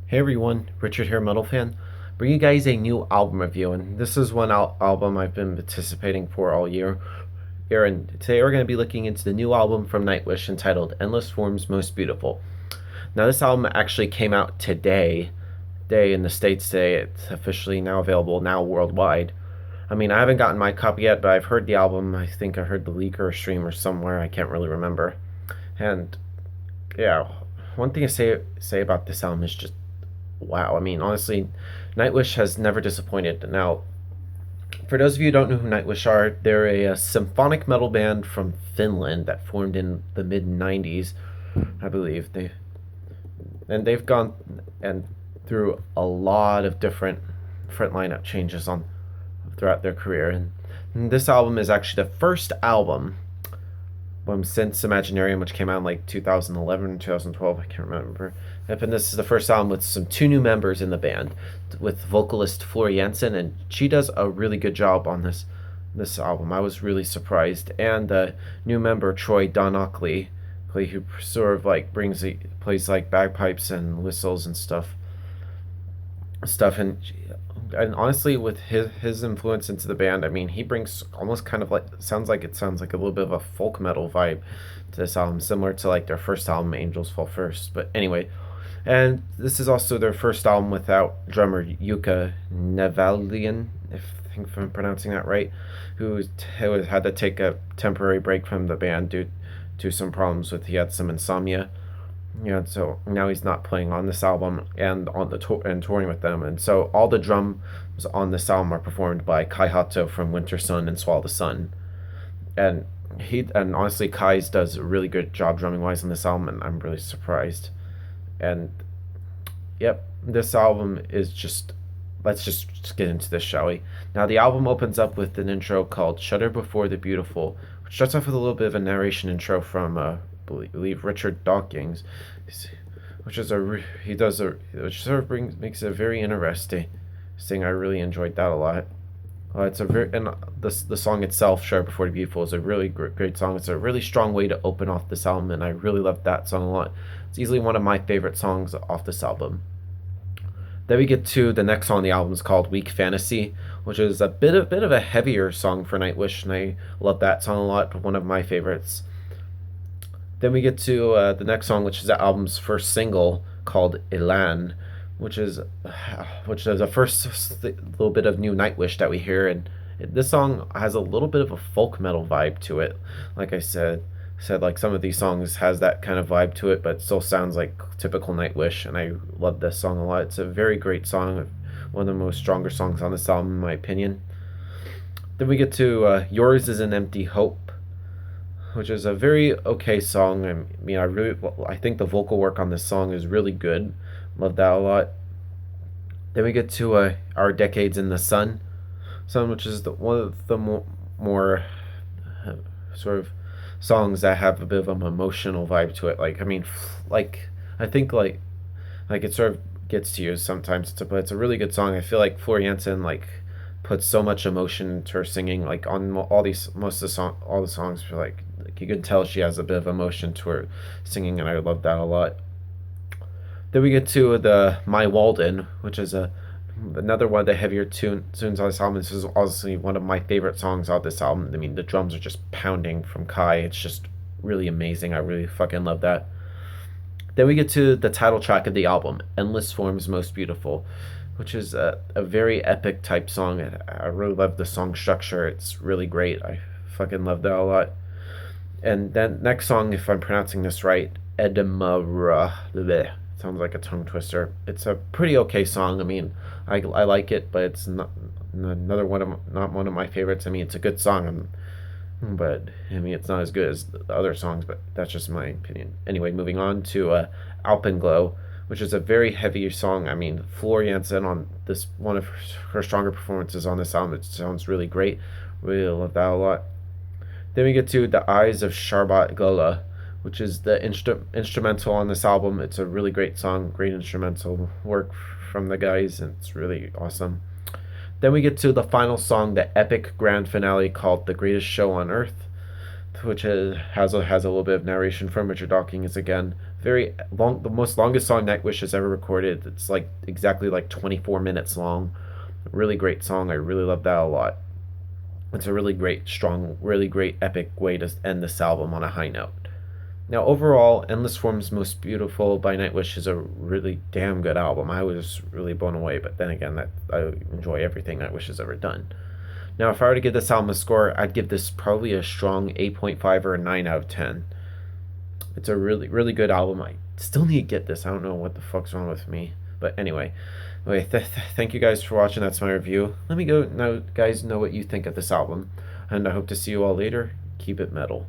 Hey everyone, Richard here, Metal Fan. Bring you guys a new album review, and this is one album I've been anticipating for all year. And today we're going to be looking into the new album from Nightwish entitled "Endless Forms Most Beautiful." Now, this album actually came out today, in the States today. It's officially now available now worldwide. I mean, I haven't gotten my copy yet, but I've heard the album. I think I heard the leak or stream or somewhere. I can't really remember. And yeah, one thing to say about this album is just wow. I mean, honestly, Nightwish has never disappointed. Now, for those of you who don't know who Nightwish are, they're a symphonic metal band from Finland that formed in the mid '90s, I believe. They've gone and through a lot of different lineup changes on throughout their career, and this album is actually the first album since Imaginarium, which came out in like 2011, 2012, I can't remember. And this is the first album with two new members in the band, with vocalist Flora Jensen, and she does a really good job on this album. I was really surprised. And the new member Troy Donockley, who sort of like plays like bagpipes and whistles and stuff, and honestly, with his influence into the band, I mean, he brings almost kind of like sounds like a little bit of a folk metal vibe to this album, similar to like their first album, Angels Fall First. But anyway, and this is also their first album without drummer Yuka Nevalian, if I'm pronouncing that right, who had to take a temporary break from the band due to some problems he had some insomnia. Yeah, so now he's not playing on this album and on the tour and touring with them, and so all the drums on this album are performed by Kai Hato from Winter Sun and Swallow the Sun, and honestly Kai's does a really good job drumming wise on this album, and I'm really surprised. And yep, this album is just let's just get into this, shall we? Now the album opens up with an intro called "Shudder Before the Beautiful," which starts off with a little bit of a narration intro from believe Richard Dawkins, which sort of makes it very interesting. I really enjoyed that a lot. It's a very and the song itself, "Shudder Before the Beautiful," is a really great song. It's a really strong way to open off this album, and I really love that song a lot. It's easily one of my favorite songs off this album. Then we get to the next song on the album is called "Weak Fantasy," which is a bit of a heavier song for Nightwish, and I love that song a lot. One of my favorites. Then we get to the next song, which is the album's first single called "Elan," which is the first little bit of new Nightwish that we hear, and this song has a little bit of a folk metal vibe to it. Like I said like some of these songs has that kind of vibe to it, but it still sounds like typical Nightwish, and I love this song a lot. It's a very great song, one of the most stronger songs on this album, in my opinion. Then we get to "Yours Is an Empty Hope," which is a very okay song. I mean, I think the vocal work on this song is really good. Love that a lot. Then we get to "Our Decades in the Sun," which is one of the more sort of songs that have a bit of an emotional vibe to it. Like, I mean, like I think like it sort of gets to you sometimes. But it's a really good song. I feel like Flora Jensen puts so much emotion into her singing. Like on all these most of the all the songs, like you can tell she has a bit of emotion to her singing, and I love that a lot. Then we get to the "My Walden," which is another one of the heavier tunes on this album. This is honestly one of my favorite songs on this album. I mean, the drums are just pounding from Kai. It's just really amazing. I really fucking love that. Then we get to the title track of the album, "Endless Forms Most Beautiful," which is a very epic type song. I really love the song structure. It's really great. I fucking love that a lot. And then next song, if I'm pronouncing this right, "Edamara." Sounds like a tongue twister. It's a pretty okay song. I mean, I like it, but it's not not one of my favorites. I mean, it's a good song, but I mean, it's not as good as the other songs. But that's just my opinion. Anyway, moving on to "Alpenglow," which is a very heavy song. I mean, Flora Jensen on this one of her stronger performances on this album. It sounds really great. Really love that a lot. Then we get to "The Eyes of Sharbat Gola," which is the instrumental on this album. It's a really great song, great instrumental work from the guys, and it's really awesome. Then we get to the final song, the epic grand finale called "The Greatest Show on Earth," which has a little bit of narration from Richard Dawkins again. Very long, the most longest song Nightwish has ever recorded. It's like exactly like 24 minutes long. Really great song. I really love that a lot. It's a really great, strong, really great, epic way to end this album on a high note. Now, overall, Endless Form's Most Beautiful by Nightwish is a really damn good album. I was really blown away, but then again, that I enjoy everything Nightwish has ever done. Now, if I were to give this album a score, I'd give this probably a strong 8.5 or a 9 out of 10. It's a really, really good album. I still need to get this. I don't know what the fuck's wrong with me. But anyway, thank you guys for watching. That's my review. Let me go now, guys, know what you think of this album. And I hope to see you all later. Keep it metal.